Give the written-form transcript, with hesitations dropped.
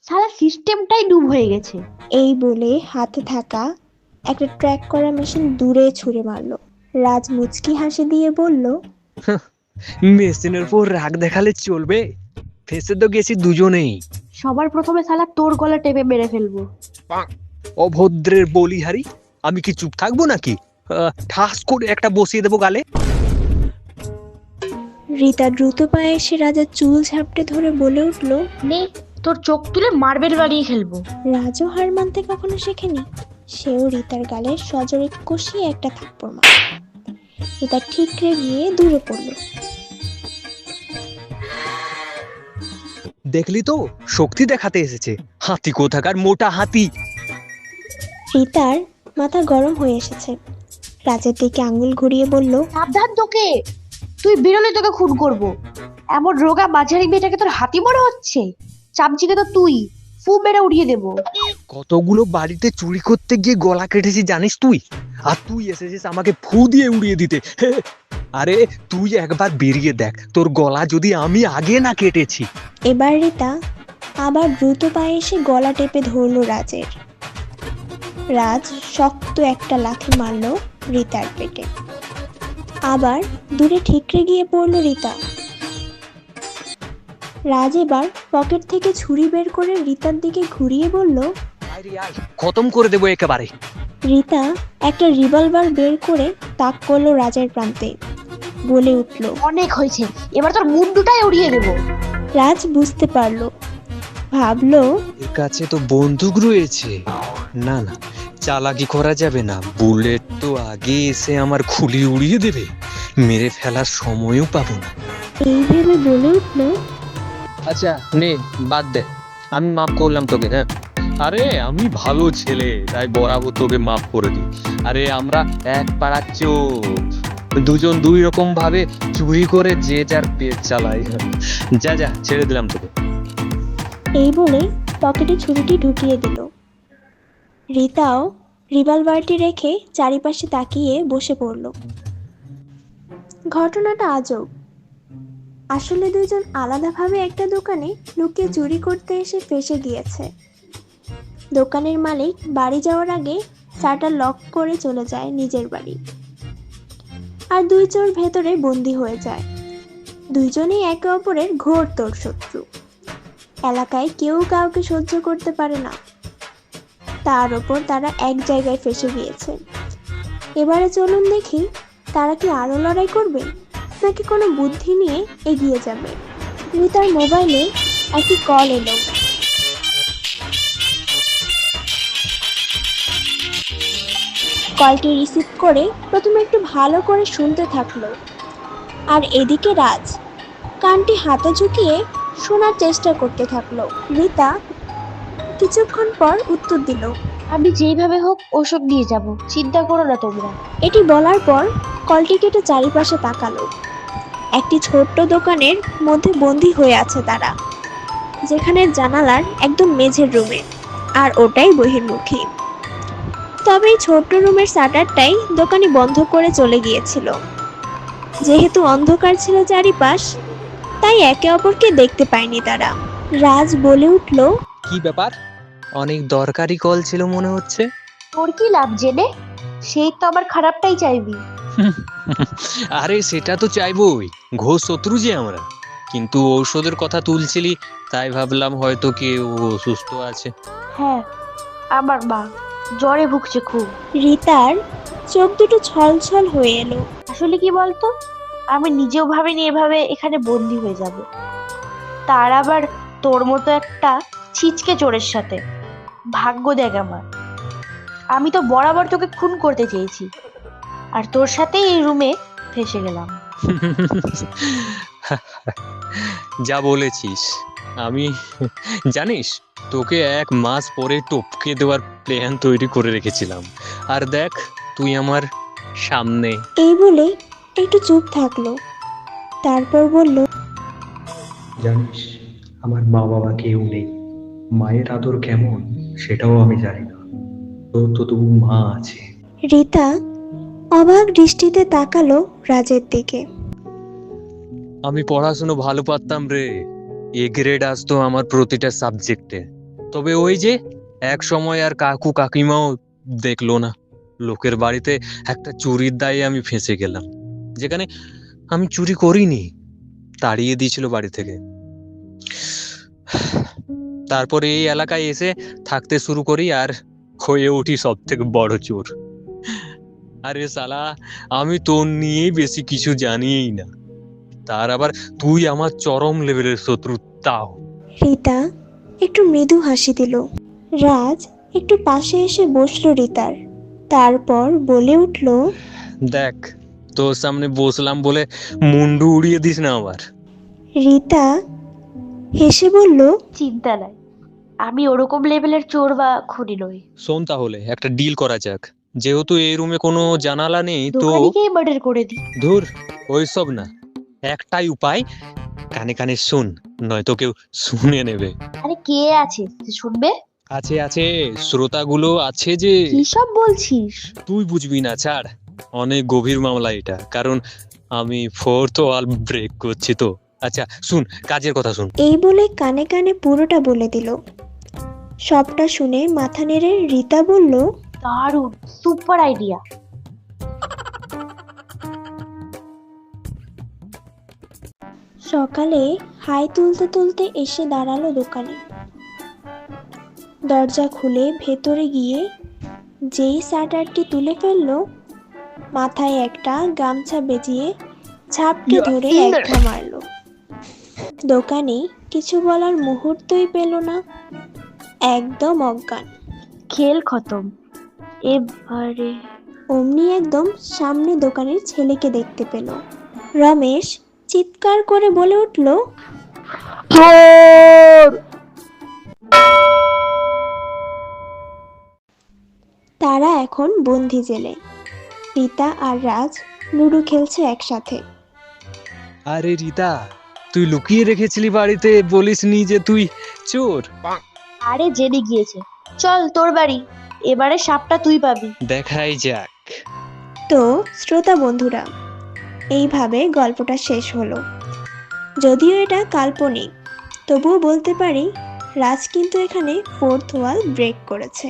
সারা সিস্টেমটাই ডুব হয়ে গেছে। এই বলে হাতে থাকা একটা ট্র্যাক করা মেশিন দূরে ছুঁড়ে মারলো। রাজ মুচকি হাসি দিয়ে বলল, মেশিনের উপর রাগ দেখালে চলবে? ফেসে তো গেছি দুজনেই। সবার প্রথমে শালা তোর গলা টেপে মেরে ফেলবো। অভদ্রের বলিহারি, আমি কি চুপ থাকবো নাকি? ঠাস করে একটা বসিয়ে দেবো গালে। রীতা দ্রুত পায়ে এসে রাজার চুল ঝাপটে ধরে বলে উঠল, নে তোর চোখ তুলে মার্বেল বানিয়ে খেলবো। রাজও হার মানতে কখনো শেখেনি। সেও রীতার গালে সজোরে কষিয়ে একটা থাপ্পড় মারল। রীতা ঠিকরে গিয়ে দূরে পড়ল। দেখলি তো, শক্তি দেখাতে এসেছে। হাতি কোথাকার, মোটা হাতি। রীতার মাথা গরম হয়ে এসেছে। রাজের দিকে আঙ্গুল ঘুরিয়ে বলল, সাবধান তোকে, তুই বেরোলে তোকে খুন করবো। এমন রোগা বাজারি মেয়েটাকে তোর হাতি মনে হচ্ছে? চামচিকে তো তুই ফু মেরে উড়িয়ে দেবো। কতগুলো বাড়িতে চুরি করতে গিয়ে গলা কেটেছি জানিস তুই? আর তুই এসেছিস আমাকে ফু দিয়ে উড়িয়ে দিতে। আরে তুই একবার বেরিয়ে দেখ, তোর গলা যদি আমি আগে না কেটেছি। এবার রীতা আবার দ্রুত পায়ে এসে গলা টেপে ধরল রাজের। রাজ শক্ত একটা লাথি মারল রীতার পেটে। আবার দূরে ঠিকরে গিয়ে পড়ল রীতা। রাজ এবার পকেট থেকে ছুরি বের করে রীতার দিকে ঘুরিয়ে বলল, খতম করে দেবো একেবারে। রীতা একটা রিভলভার বের করে তাক করলো রাজের প্রান্তে। বলে উঠল, অনেক হয়েছে, এবার তোর মুন্ডুটাই উড়িয়ে দেবো। রাজ বুঝতে পারলো, ভাবলো এর কাছে তো বন্দুক রয়েছে। না না, চালাকি করা যাবে না। বুলেট তো আগে এসে আমার খুলি উড়িয়ে দেবে, মেরে ফেলার সময়ও পাবো না। এই ভেবে বলে উঠল, আচ্ছা নে, বাদ দে, আমি মাফ করলাম তোকে। হ্যাঁ, আরে আমি ভালো ছেলে, তাই বরাবর তোকে মাফ করে দিই। আরে আমরা এক পাড়ার চোর, দুজন দুই রকম ভাবে চুরি করে যে যার পেট চালাই। যা যা, ছেড়ে দিলাম তোকে। এই বলে পকেটে ছুরিটি ঢুকিয়ে দিল। রীতাও রিভলভারটি রেখে চারিপাশে তাকিয়ে বসে পড়ল। ঘটনাটা আজব। আসলে দুজন আলাদাভাবে একটা দোকানে লুকিয়ে চুরি করতে এসে ফেঁসে গিয়েছে। দোকানের মালিক বাড়ি যাওয়ার আগে শাটার লক করে চলে যায় নিজের বাড়ি। আর দুই চোর ভেতরে বন্দি হয়ে যায়। দুইজনেই একে অপরের ঘোরতর শত্রু। এলাকায় কেউ কাউকে সহ্য করতে পারে না। তার ওপর তারা এক জায়গায় ফেঁসে গিয়েছে। এবারে চলুন দেখি, তারা কি আরো লড়াই করবে নাকি কোনো বুদ্ধি নিয়ে এগিয়ে যাবে। রীতার মোবাইলে একটি কল এলো। কলটি রিসিভ করে প্রথমে একটু ভালো করে শুনতে থাকলো। আর এদিকে রাজ কানটি হাতে ঝুঁকিয়ে শোনার চেষ্টা করতে থাকলো। রীতা কিছুক্ষণ পর উত্তর দিল, আমি যেইভাবে হোক ওষুধ নিয়ে যাব, চিন্তা করো না তোমরা। এটি বলার পর কলটি কেটে চারিপাশে তাকালো। একটি ছোট্ট দোকানের মধ্যে বন্দী হয়ে আছে তারা, যেখানে জানালার একদম মেঝের রুমে, আর ওটাই বহির্মুখী। তবে এই ছোট্ট রুমের শাটারটাই দোকানি বন্ধ করে চলে গিয়েছিল। যেহেতু অন্ধকার ছিল চারিপাশ, তাই একে অপরকে দেখতে পায়নি তারা। রাজ বলে উঠল, কি ব্যাপার? অনেক দরকারি কল ছিল মনে হচ্ছে। তোর কি লাভ জেনে? সেই তো আবার খারাপটাই চাইবি। আরে সেটা তো চাইবই, ঘোষ শত্রু যে আমরা। কিন্তু ঔষধের কথা তুলছিলি, তাই ভাবলাম হয়তো কেউ অসুস্থ আছে। হ্যাঁ, আমার মা জ্বরে ভুগছে খুব। রীতার চোখ দুটো ছলছল হয়ে এলো। আসলে কি বলতো, আমি নিজেও ভাবিনি এভাবে এখানে বন্দি হয়ে যাব, তার আবার তোর মতো একটা ছিচকে চোরের সাথে। ভাগ্য দেখ আমার, আমি তো বরাবর তোকে খুন করতে চেয়েছি, আর তোর সাথে এই রুমে ফেসে গেলাম। যা বলেছিস। আমি জানিস, তোকে 1 মাস পরে টপকে দেওয়ার প্ল্যান তৈরি করে রেখেছিলাম। আর দেখ, তুই আমার সামনে। এই বলে একটু চুপ থাকলো, তারপর বলল, জানিস, আমার মা বাবা কেউ নেই। মায়ের আদর কেমন সেটাও আমি জানি না। তোর তো তবু মা আছে। রীতা অবাক দৃষ্টিতে তাকালো রাজের দিকে। আমি পড়াশুনো ভালো পারতাম রে, এ গ্রেড আসতো আমার প্রতিটা সাবজেক্টে। তবে ওই যে এক সময় আর কাকু কাকিমাও দেখলো না, লোকের বাড়িতে একটা চুরির দায়ে আমি ফেঁসে গেলাম, যেখানে আমি চুরি করিনি, তাড়িয়ে দিয়েছিল বাড়ি থেকে। তারপরে এই এলাকায় এসে থাকতে শুরু করি আর হয়ে উঠি সব থেকে বড় চোর। আরে শালা, আমি তোর নিয়ে বেশি কিছু জানিই না, তার আবার তুই আমার চরম লেভেলের শত্রু তাও। রিতা একটু মৃদু হাসি দিল। রাজ একটু পাশে এসে বসলো রিতার, তারপর বলে উঠল, দেখ, তোর সামনে বসলাম বলে মুন্ডু উড়িয়ে দিস না আবার। রিতা হেসে বলল, চিন্তা নাই, আমি ওরকম লেভেলের চোর বা খুনি নই। শোন তাহলে একটা ডিল করা যাক, যেহেতু এই রুমে কোনো জানালা নেই তো দোকানিকেই মার্ডার করে দিই। ধুর ওইসব না, একটাই উপায়, কানে কানে শুন, নয়তো কেউ শুনে নেবে। আরে কে আছে যে শুনবে? আছে আছে, শ্রোতাগুলো আছে যে। কি সব বলছিস? তুই বুঝবি না, ছাড়। অনেক গভীর মামলা এটা, কারণ আমি ফোর্থ ওয়াল ব্রেক করছি তো। আচ্ছা শুন, কাজের কথা শুন। এই বলে কানে কানে পুরোটা বলে দিল। সবটা শুনে মাথা নেড়ে রিতা বলল, দারুণ, সুপার আইডিয়া। সকালে হাই তুলতে তুলতে এসে দাঁড়ালো দোকানে। দরজা খুলে ভেতরে গিয়ে যেই শাটারটি তুলে ফেললো, মাথায় একটা গামছা বেজিয়ে ঝাপটে ধরে একটা মারলো। দোকানে কিছু বলার মুহূর্তই পেল না, একদম অজ্ঞান। খেল খতম এবারে। অমনি একদম সামনে দোকানের ছেলেকে দেখতে পেল। রমেশ চিৎকার করে বলে উঠল, তারা এখন বন্দি জেলে। রীতা আর রাজ লুডো খেলছে একসাথে। আরে রিতা, তুই লুকিয়ে রেখেছিলি বাড়িতে, বলিসনি যে তুই চোর। আরে জেনে গিয়েছে, চল তোর বাড়ি, এবারে সাপটা তুই পাবি। দেখাই যাক। তো শ্রোতা বন্ধুরা, এইভাবে গল্পটা শেষ হলো। যদিও এটা কাল্পনিক, তবুও বলতে পারি রাজ কিন্তু এখানে ফোর্থ ওয়াল ব্রেক করেছে।